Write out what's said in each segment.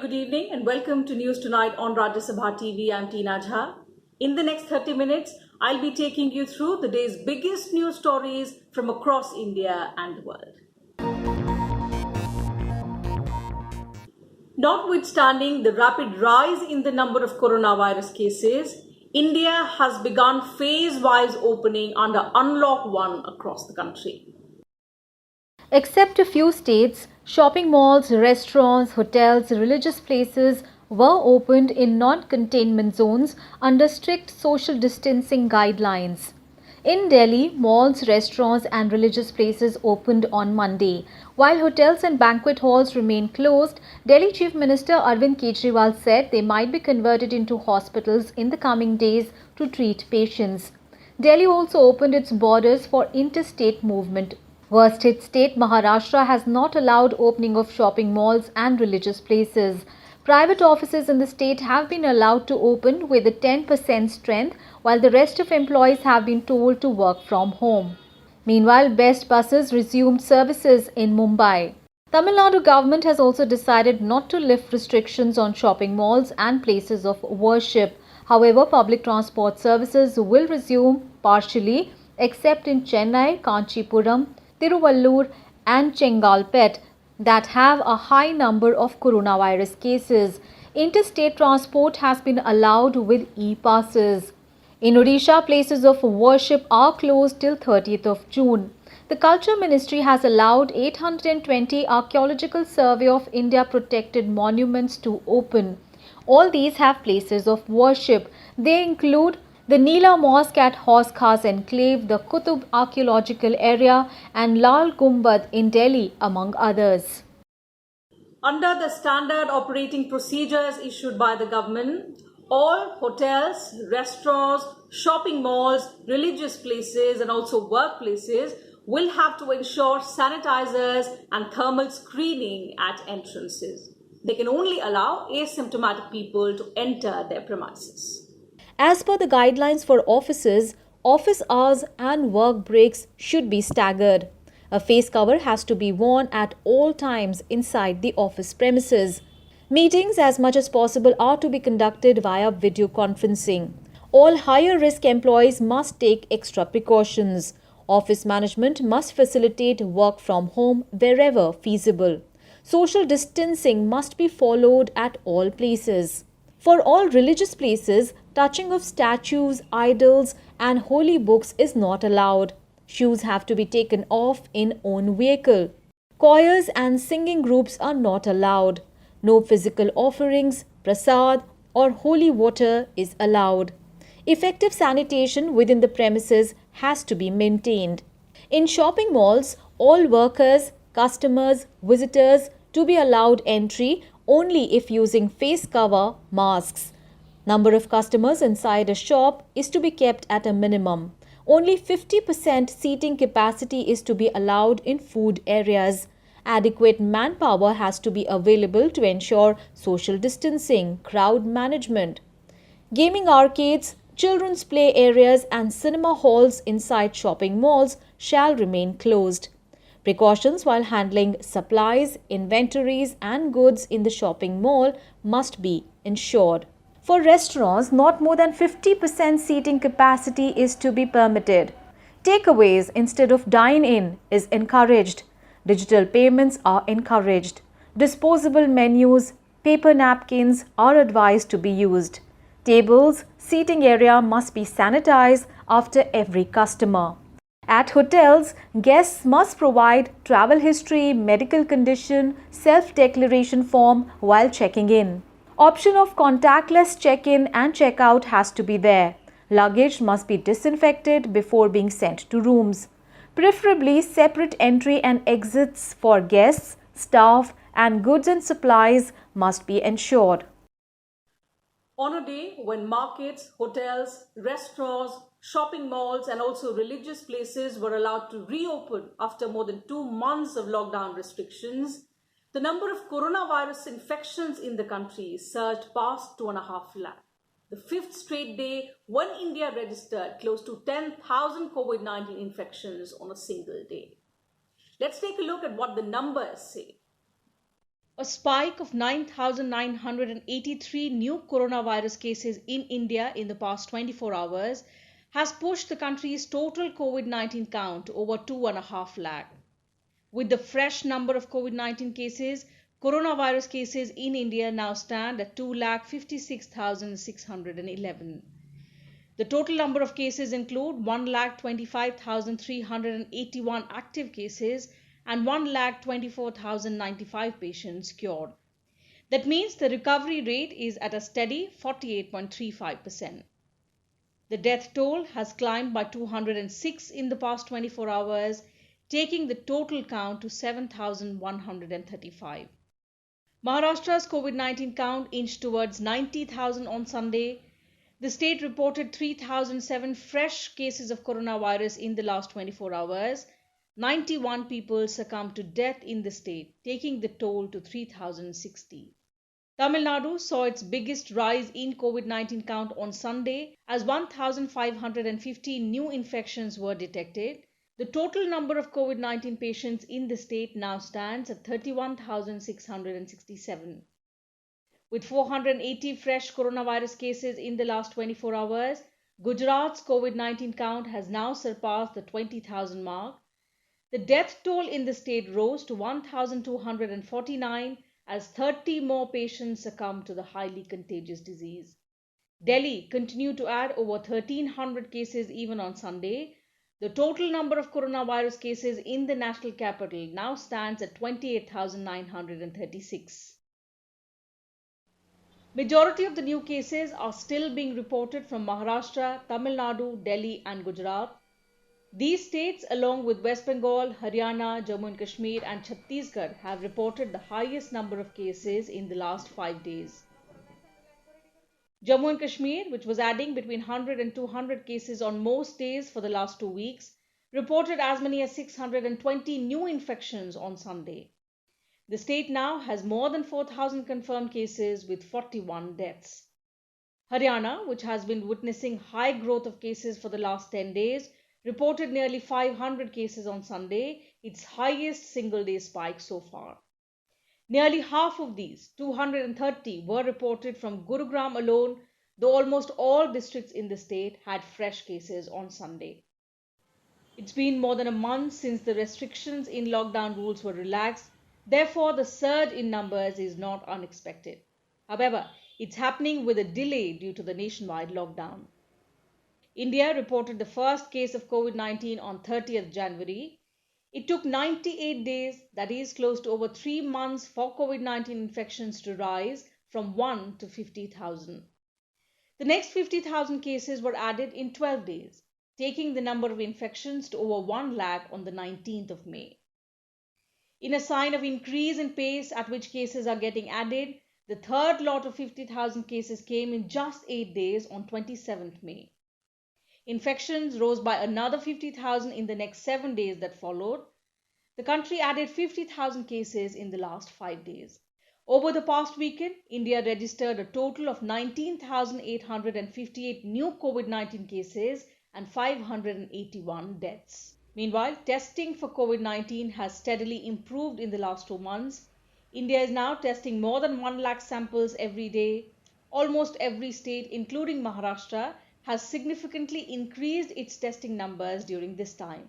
good evening and welcome to News Tonight on Rajya Sabha TV. I'm Tina Jha. In the next 30 minutes, I'll be taking you through the day's biggest news stories from across India and the world. Notwithstanding the rapid rise in the number of coronavirus cases, India has begun phase-wise opening under Unlock 1 across the country. Except a few states, shopping malls, restaurants, hotels, religious places were opened in non-containment zones under strict social distancing guidelines. In Delhi, malls, restaurants and religious places opened on Monday. While hotels and banquet halls remain closed, Delhi Chief Minister Arvind Kejriwal said they might be converted into hospitals in the coming days to treat patients. Delhi also opened its borders for interstate movement. Worst hit state Maharashtra has not allowed opening of shopping malls and religious places. Private offices in the state have been allowed to open with a 10% strength, while the rest of employees have been told to work from home. Meanwhile, Best buses resumed services in Mumbai. Tamil Nadu government has also decided not to lift restrictions on shopping malls and places of worship. However, public transport services will resume partially except in Chennai, Kanchipuram, Tiruvallur and Chengalpet that have a high number of coronavirus cases. Interstate transport has been allowed with e-passes. In Odisha, places of worship are closed till 30th of June. The Culture Ministry has allowed 820 Archaeological Survey of India protected monuments to open. All these have places of worship. They include the Neela Mosque at Hauz Khas Enclave, the Qutub Archaeological Area and Lal Gumbad in Delhi, among others. Under the standard operating procedures issued by the government, all hotels, restaurants, shopping malls, religious places and also workplaces will have to ensure sanitizers and thermal screening at entrances. They can only allow asymptomatic people to enter their premises. As per the guidelines for offices, office hours and work breaks should be staggered. A face cover has to be worn at all times inside the office premises. Meetings as much as possible are to be conducted via video conferencing. All higher risk employees must take extra precautions. Office management must facilitate work from home wherever feasible. Social distancing must be followed at all places. For all religious places, touching of statues, idols and holy books is not allowed. Shoes have to be taken off in own vehicle. Choirs and singing groups are not allowed. No physical offerings, prasad or holy water is allowed. Effective sanitation within the premises has to be maintained. In shopping malls, all workers, customers, visitors to be allowed entry only if using face cover masks. Number of customers inside a shop is to be kept at a minimum. Only 50% seating capacity is to be allowed in food areas. Adequate manpower has to be available to ensure social distancing, crowd management. Gaming arcades, children's play areas and cinema halls inside shopping malls shall remain closed. Precautions while handling supplies, inventories and goods in the shopping mall must be ensured. For restaurants, not more than 50% seating capacity is to be permitted. Takeaways instead of dine-in is encouraged. Digital payments are encouraged. Disposable menus, paper napkins are advised to be used. Tables, seating area must be sanitized after every customer. At hotels, guests must provide travel history, medical condition, self-declaration form while checking in. Option of contactless check-in and check-out has to be there. Luggage must be disinfected before being sent to rooms. Preferably separate entry and exits for guests, staff and goods and supplies must be ensured. On a day when markets, hotels, restaurants, shopping malls and also religious places were allowed to reopen after more than 2 months of lockdown restrictions, the number of coronavirus infections in the country surged past 2.5 lakh. The fifth straight day when India registered close to 10,000 COVID-19 infections on a single day. Let's take a look at what the numbers say. A spike of 9,983 new coronavirus cases in India in the past 24 hours has pushed the country's total COVID-19 count to over 2.5 lakh. With the fresh number of COVID-19 cases, coronavirus cases in India now stand at 2,56,611. The total number of cases include 1,25,381 active cases and 1,24,095 patients cured. That means the recovery rate is at a steady 48.35%. The death toll has climbed by 206 in the past 24 hours, taking the total count to 7,135. Maharashtra's COVID-19 count inched towards 90,000 on Sunday. The state reported 3,007 fresh cases of coronavirus in the last 24 hours. 91 people succumbed to death in the state, taking the toll to 3,060. Tamil Nadu saw its biggest rise in COVID-19 count on Sunday as 1,515 new infections were detected. The total number of COVID-19 patients in the state now stands at 31,667. With 480 fresh coronavirus cases in the last 24 hours, Gujarat's COVID-19 count has now surpassed the 20,000 mark. The death toll in the state rose to 1,249 as 30 more patients succumbed to the highly contagious disease. Delhi continued to add over 1,300 cases even on Sunday. The total number of coronavirus cases in the national capital now stands at 28,936. Majority of the new cases are still being reported from Maharashtra, Tamil Nadu, Delhi and Gujarat. These states, along with West Bengal, Haryana, Jammu and Kashmir and Chhattisgarh, have reported the highest number of cases in the last 5 days. Jammu and Kashmir, which was adding between 100 and 200 cases on most days for the last 2 weeks, reported as many as 620 new infections on Sunday. The state now has more than 4,000 confirmed cases with 41 deaths. Haryana, which has been witnessing high growth of cases for the last 10 days, reported nearly 500 cases on Sunday, its highest single-day spike so far. Nearly half of these, 230, were reported from Gurugram alone, though almost all districts in the state had fresh cases on Sunday. It's been more than a month since the restrictions in lockdown rules were relaxed, therefore the surge in numbers is not unexpected. However, it's happening with a delay due to the nationwide lockdown. India reported the first case of COVID-19 on 30th January. It took 98 days, that is close to over 3 months, for COVID-19 infections to rise from 1 to 50,000. The next 50,000 cases were added in 12 days, taking the number of infections to over 1 lakh on the 19th of May. In a sign of increase in pace at which cases are getting added, the third lot of 50,000 cases came in just 8 days on 27th May. Infections rose by another 50,000 in the next 7 days that followed. The country added 50,000 cases in the last 5 days. Over the past weekend, India registered a total of 19,858 new COVID-19 cases and 581 deaths. Meanwhile, testing for COVID-19 has steadily improved in the last 2 months. India is now testing more than 1 lakh samples every day. Almost every state, including Maharashtra, has significantly increased its testing numbers during this time.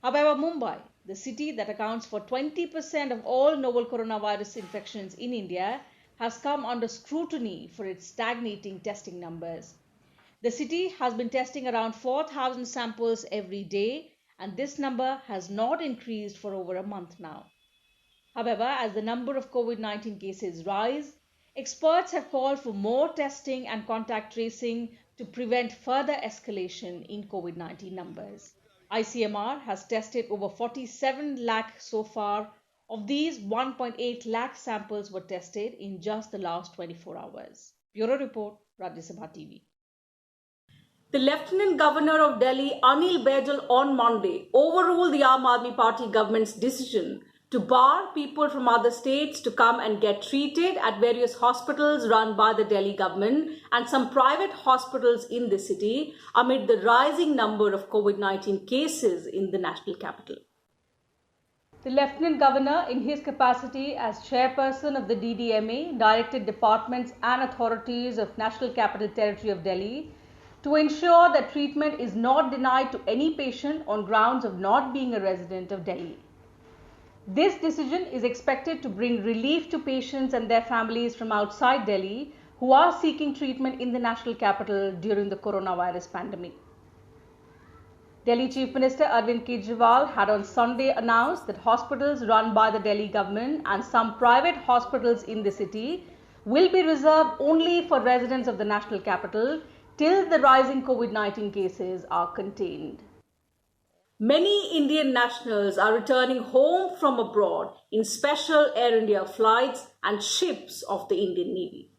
However, Mumbai, the city that accounts for 20% of all novel coronavirus infections in India, has come under scrutiny for its stagnating testing numbers. The city has been testing around 4,000 samples every day, and this number has not increased for over a month now. However, as the number of COVID-19 cases rise, experts have called for more testing and contact tracing to prevent further escalation in COVID-19 numbers. ICMR has tested over 47 lakh so far. Of these, 1.8 lakh samples were tested in just the last 24 hours. Bureau Report, Rajya Sabha TV. The Lieutenant Governor of Delhi, Anil Baijal, on Monday overruled the Aam Aadmi Party government's decision to bar people from other states to come and get treated at various hospitals run by the Delhi government and some private hospitals in the city amid the rising number of COVID-19 cases in the national capital. The Lieutenant Governor, in his capacity as chairperson of the DDMA, directed departments and authorities of National Capital Territory of Delhi to ensure that treatment is not denied to any patient on grounds of not being a resident of Delhi. This decision is expected to bring relief to patients and their families from outside Delhi who are seeking treatment in the national capital during the coronavirus pandemic. Delhi Chief Minister Arvind Kejriwal had on Sunday announced that hospitals run by the Delhi government and some private hospitals in the city will be reserved only for residents of the national capital till the rising COVID-19 cases are contained. Many Indian nationals are returning home from abroad in special Air India flights and ships of the Indian Navy.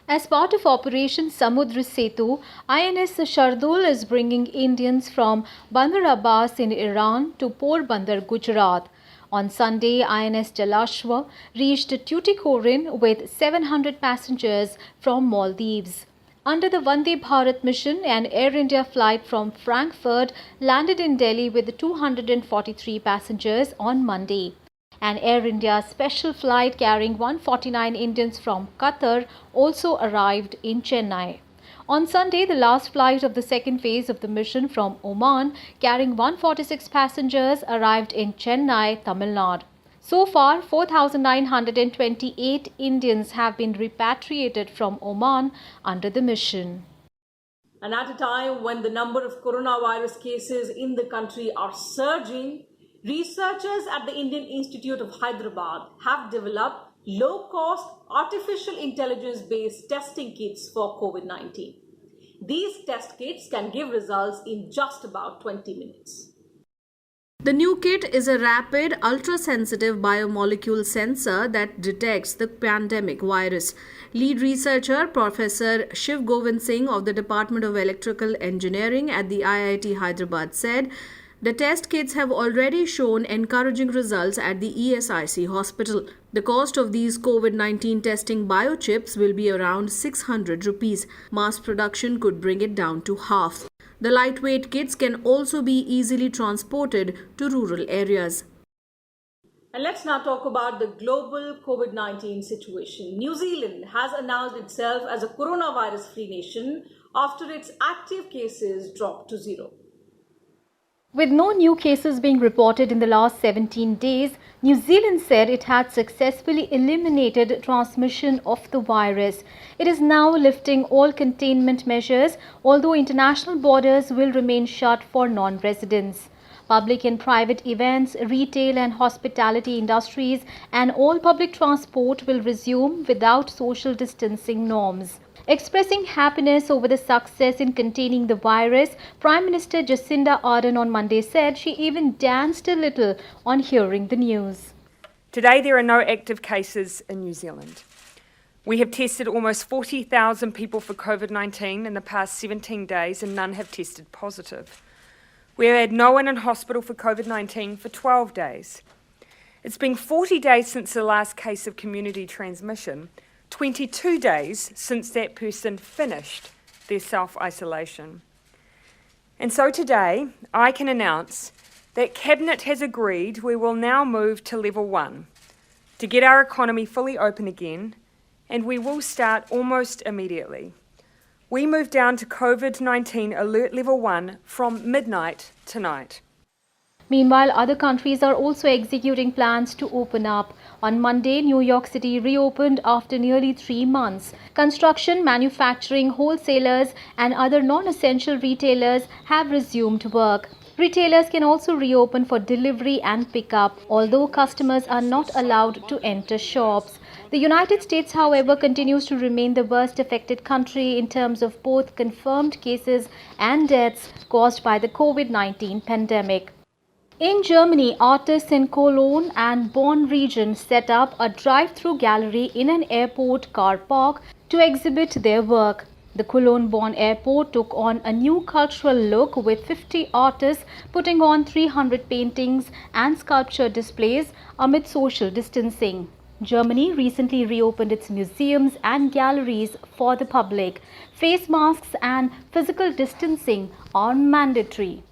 As part of Operation Samudra Setu, INS Shardul is bringing Indians from Bandar Abbas in Iran to Porbandar, Gujarat. On Sunday, INS Jalashwa reached Tuticorin with 700 passengers from Maldives. Under the Vande Bharat mission, an Air India flight from Frankfurt landed in Delhi with 243 passengers on Monday. An Air India special flight carrying 149 Indians from Qatar also arrived in Chennai. On Sunday, the last flight of the second phase of the mission from Oman, carrying 146 passengers, arrived in Chennai, Tamil Nadu. So far, 4,928 Indians have been repatriated from Oman under the mission. And at a time when the number of coronavirus cases in the country are surging, researchers at the Indian Institute of Hyderabad have developed low-cost artificial intelligence-based testing kits for COVID-19. These test kits can give results in just about 20 minutes. The new kit is a rapid, ultra-sensitive biomolecule sensor that detects the pandemic virus. Lead researcher Professor Shiv Govind Singh of the Department of Electrical Engineering at the IIT Hyderabad said, the test kits have already shown encouraging results at the ESIC hospital. The cost of these COVID-19 testing biochips will be around 600 rupees. Mass production could bring it down to half. The lightweight kits can also be easily transported to rural areas. And let's now talk about the global COVID-19 situation. New Zealand has announced itself as a coronavirus-free nation after its active cases dropped to zero. With no new cases being reported in the last 17 days, New Zealand said it had successfully eliminated transmission of the virus. It is now lifting all containment measures, although international borders will remain shut for non-residents. Public and private events, retail and hospitality industries, and all public transport will resume without social distancing norms. Expressing happiness over the success in containing the virus, Prime Minister Jacinda Ardern on Monday said she even danced a little on hearing the news. Today there are no active cases in New Zealand. We have tested almost 40,000 people for COVID-19 in the past 17 days and none have tested positive. We have had no one in hospital for COVID-19 for 12 days. It's been 40 days since the last case of community transmission, 22 days since that person finished their self-isolation. And so today, I can announce that Cabinet has agreed we will now move to level 1 to get our economy fully open again, and we will start almost immediately. We move down to COVID-19 alert level 1 from midnight tonight. Meanwhile, other countries are also executing plans to open up. On Monday, New York City reopened after nearly 3 months. Construction, manufacturing, wholesalers and other non-essential retailers have resumed work. Retailers can also reopen for delivery and pickup, although customers are not allowed to enter shops. The United States, however, continues to remain the worst affected country in terms of both confirmed cases and deaths caused by the COVID-19 pandemic. In Germany, artists in Cologne and Bonn region set up a drive-through gallery in an airport car park to exhibit their work. The Cologne-Bonn airport took on a new cultural look with 50 artists putting on 300 paintings and sculpture displays amid social distancing. Germany recently reopened its museums and galleries for the public. Face masks and physical distancing are mandatory.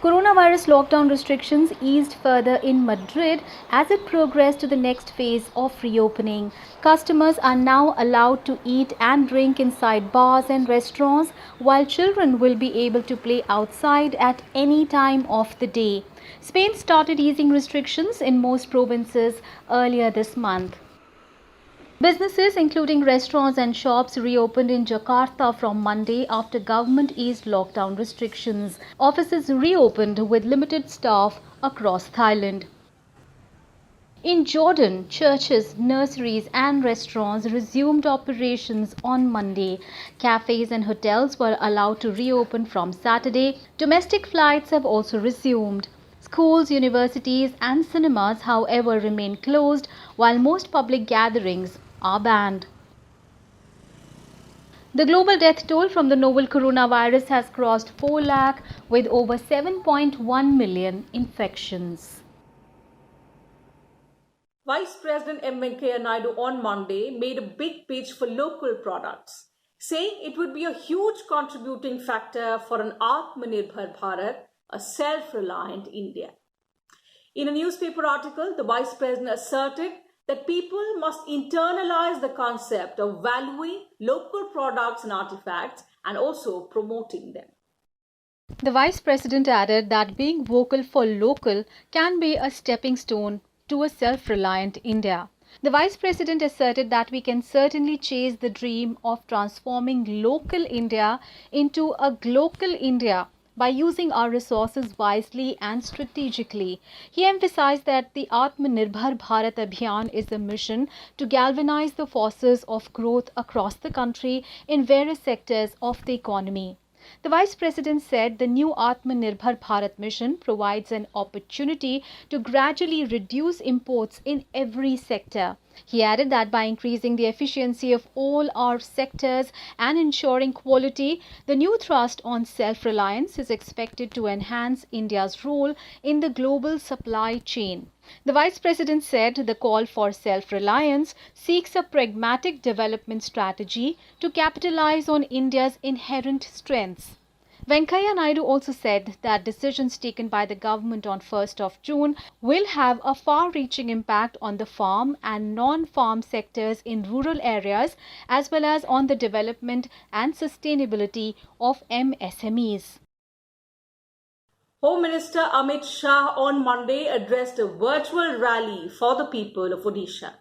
Coronavirus lockdown restrictions eased further in Madrid as it progressed to the next phase of reopening. Customers are now allowed to eat and drink inside bars and restaurants, while children will be able to play outside at any time of the day. Spain started easing restrictions in most provinces earlier this month. Businesses including restaurants and shops reopened in Jakarta from Monday after government eased lockdown restrictions. Offices reopened with limited staff across Thailand. In Jordan, churches, nurseries and restaurants resumed operations on Monday. Cafes and hotels were allowed to reopen from Saturday. Domestic flights have also resumed. Schools, universities and cinemas, however, remain closed, while most public gatherings are banned. The global death toll from the novel coronavirus has crossed 4 lakh with over 7.1 million infections. Vice President M. Venkaiah Naidu on Monday made a big pitch for local products, saying it would be a huge contributing factor for an Atmanirbhar Bharat, a self-reliant India. In a newspaper article, the Vice President asserted that people must internalize the concept of valuing local products and artifacts and also promoting them. The Vice President added that being vocal for local can be a stepping stone to a self-reliant India. The Vice President asserted that we can certainly chase the dream of transforming local India into a global India by using our resources wisely and strategically. He emphasized that the Atmanirbhar Bharat Abhiyan is a mission to galvanize the forces of growth across the country in various sectors of the economy. The Vice President said the new Atmanirbhar Bharat mission provides an opportunity to gradually reduce imports in every sector. He added that by increasing the efficiency of all our sectors and ensuring quality, the new thrust on self-reliance is expected to enhance India's role in the global supply chain. The Vice President said the call for self-reliance seeks a pragmatic development strategy to capitalize on India's inherent strengths. Venkaiah Naidu also said that decisions taken by the government on 1st of June will have a far-reaching impact on the farm and non-farm sectors in rural areas as well as on the development and sustainability of MSMEs. Home Minister Amit Shah on Monday addressed a virtual rally for the people of Odisha.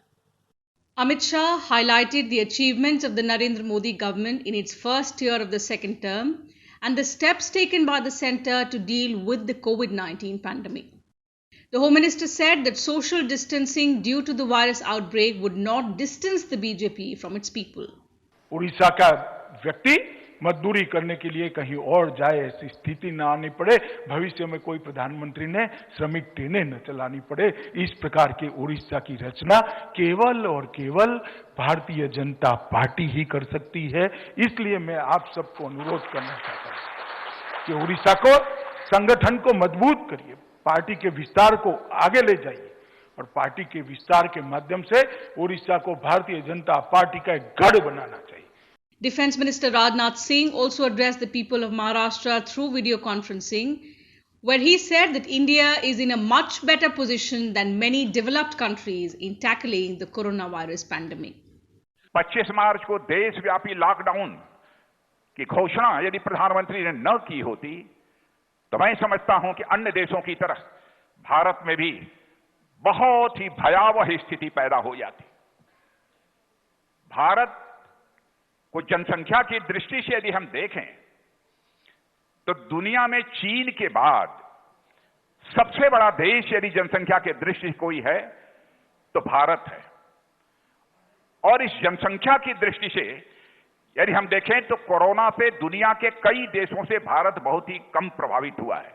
Amit Shah highlighted the achievements of the Narendra Modi government in its first year of the second term and the steps taken by the centre to deal with the COVID-19 pandemic. The Home Minister said that social distancing due to the virus outbreak would not distance the BJP from its people. Orissa का व्यक्ति मजदूरी करने के लिए कहीं और जाए ऐसी स्थिति न आनी पड़े, भविष्य में कोई प्रधानमंत्री ने श्रमिक ट्रेनें न चलानी पड़े, इस प्रकार के उड़ीसा की रचना केवल और केवल भारतीय जनता पार्टी ही कर सकती है। इसलिए मैं आप सबको अनुरोध करना चाहता हूं कि उड़ीसा को संगठन को मजबूत करिए, पार्टी के विस्तार को आगे ले जाइए और पार्टी के विस्तार के माध्यम से उड़ीसा को भारतीय जनता पार्टी का एक गढ़ बनाना चाहिए। Defence Minister Rajnath Singh also addressed the people of Maharashtra through video conferencing, where he said that India is in a much better position than many developed countries in tackling the coronavirus pandemic. 25 मार्च को देशव्यापी lockdown की घोषणा यदि प्रधानमंत्री ने न की होती तो मैं समझता हूं कि अन्य देशों की तरह भारत में भी बहुत ही भयावह स्थिति पैदा हो जाती। भारत को जनसंख्या की दृष्टि से यदि हम देखें तो दुनिया में चीन के बाद सबसे बड़ा देश यदि जनसंख्या की दृष्टि से कोई है तो भारत है। और इस जनसंख्या की दृष्टि से यदि हम देखें तो कोरोना से दुनिया के कई देशों से भारत बहुत ही कम प्रभावित हुआ है।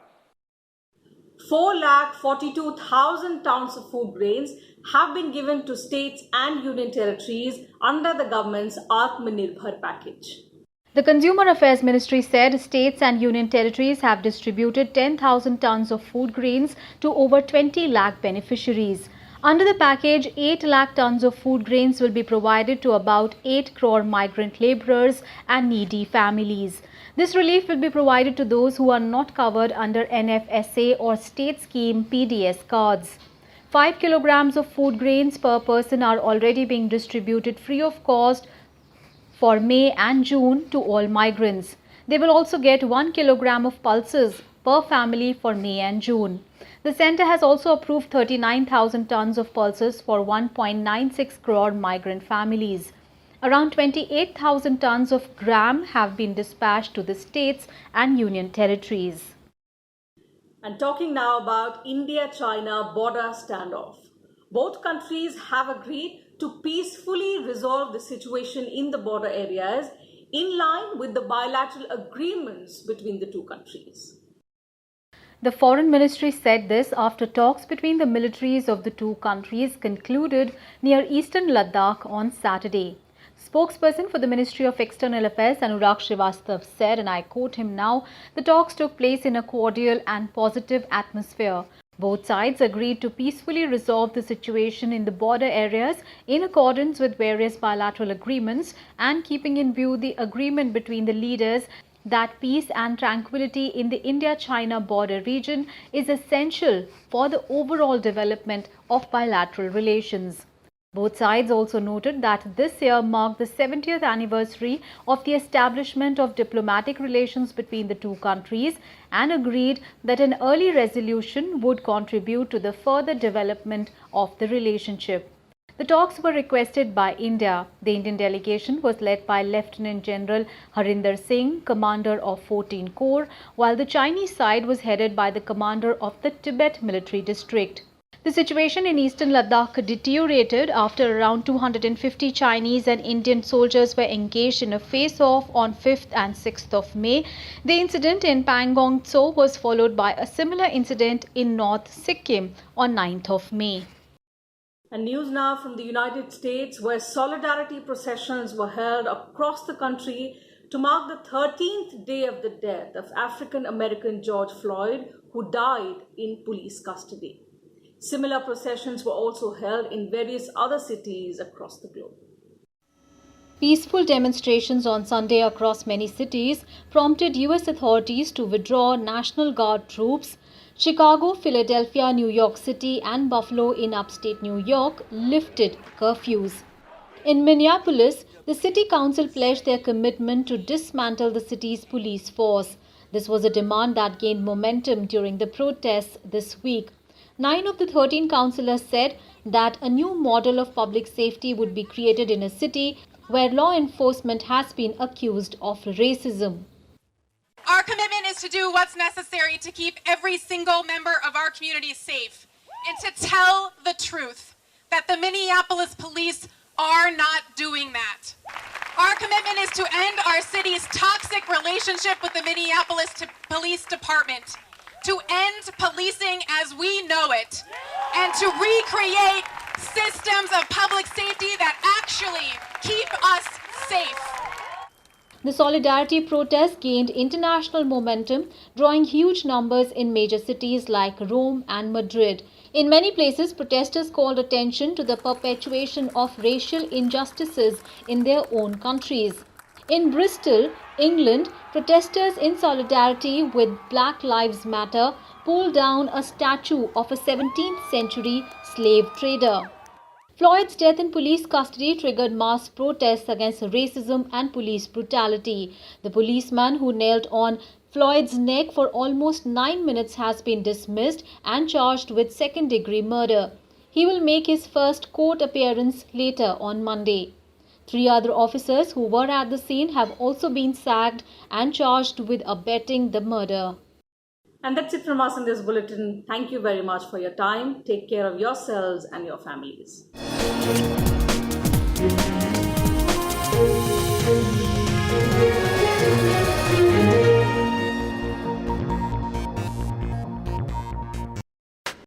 4,42,000 tons of food grains have been given to states and union territories under the government's Atmanirbhar package. The Consumer Affairs Ministry said states and union territories have distributed 10,000 tons of food grains to over 20 lakh beneficiaries. Under the package, 8 lakh tons of food grains will be provided to about 8 crore migrant laborers and needy families. This relief will be provided to those who are not covered under NFSA or state scheme PDS cards. 5 kilograms of food grains per person are already being distributed free of cost for May and June to all migrants. They will also get 1 kilogram of pulses per family for May and June. The centre has also approved 39,000 tons of pulses for 1.96 crore migrant families. Around 28,000 tons of gram have been dispatched to the states and union territories. And talking now about India-China border standoff. Both countries have agreed to peacefully resolve the situation in the border areas in line with the bilateral agreements between the two countries. The Foreign Ministry said this after talks between the militaries of the two countries concluded near eastern Ladakh on Saturday. Spokesperson for the Ministry of External Affairs, Anurag Srivastava, said, and I quote him now, the talks took place in a cordial and positive atmosphere. Both sides agreed to peacefully resolve the situation in the border areas in accordance with various bilateral agreements and keeping in view the agreement between the leaders that peace and tranquility in the India-China border region is essential for the overall development of bilateral relations. Both sides also noted that this year marked the 70th anniversary of the establishment of diplomatic relations between the two countries and agreed that an early resolution would contribute to the further development of the relationship. The talks were requested by India. The Indian delegation was led by Lieutenant General Harinder Singh, commander of 14 Corps, while the Chinese side was headed by the commander of the Tibet Military District. The situation in eastern Ladakh deteriorated after around 250 Chinese and Indian soldiers were engaged in a face-off on 5th and 6th of May. The incident in Pangong Tso was followed by a similar incident in North Sikkim on 9th of May. And news now from the United States, where solidarity processions were held across the country to mark the 13th day of the death of African-American George Floyd, who died in police custody. Similar processions were also held in various other cities across the globe. Peaceful demonstrations on Sunday across many cities prompted U.S. authorities to withdraw National Guard troops. Chicago, Philadelphia, New York City and Buffalo in upstate New York lifted curfews. In Minneapolis, the city council pledged their commitment to dismantle the city's police force. This was a demand that gained momentum during the protests this week. 9 of the 13 councillors said that a new model of public safety would be created in a city where law enforcement has been accused of racism. Our commitment is to do what's necessary to keep every single member of our community safe and to tell the truth that the Minneapolis police are not doing that. Our commitment is to end our city's toxic relationship with the Minneapolis Police Department, to end policing as we know it, and to recreate systems of public safety that actually keep us safe. The solidarity protest gained international momentum, drawing huge numbers in major cities like Rome and Madrid. In many places, protesters called attention to the perpetuation of racial injustices in their own countries. In Bristol, England, protesters in solidarity with Black Lives Matter pulled down a statue of a 17th century slave trader. Floyd's death in police custody triggered mass protests against racism and police brutality. The policeman who knelt on Floyd's neck for almost 9 minutes has been dismissed and charged with second-degree murder. He will make his first court appearance later on Monday. 3 other officers who were at the scene have also been sacked and charged with abetting the murder. And that's it from us in this bulletin. Thank you very much for your time. Take care of yourselves and your families.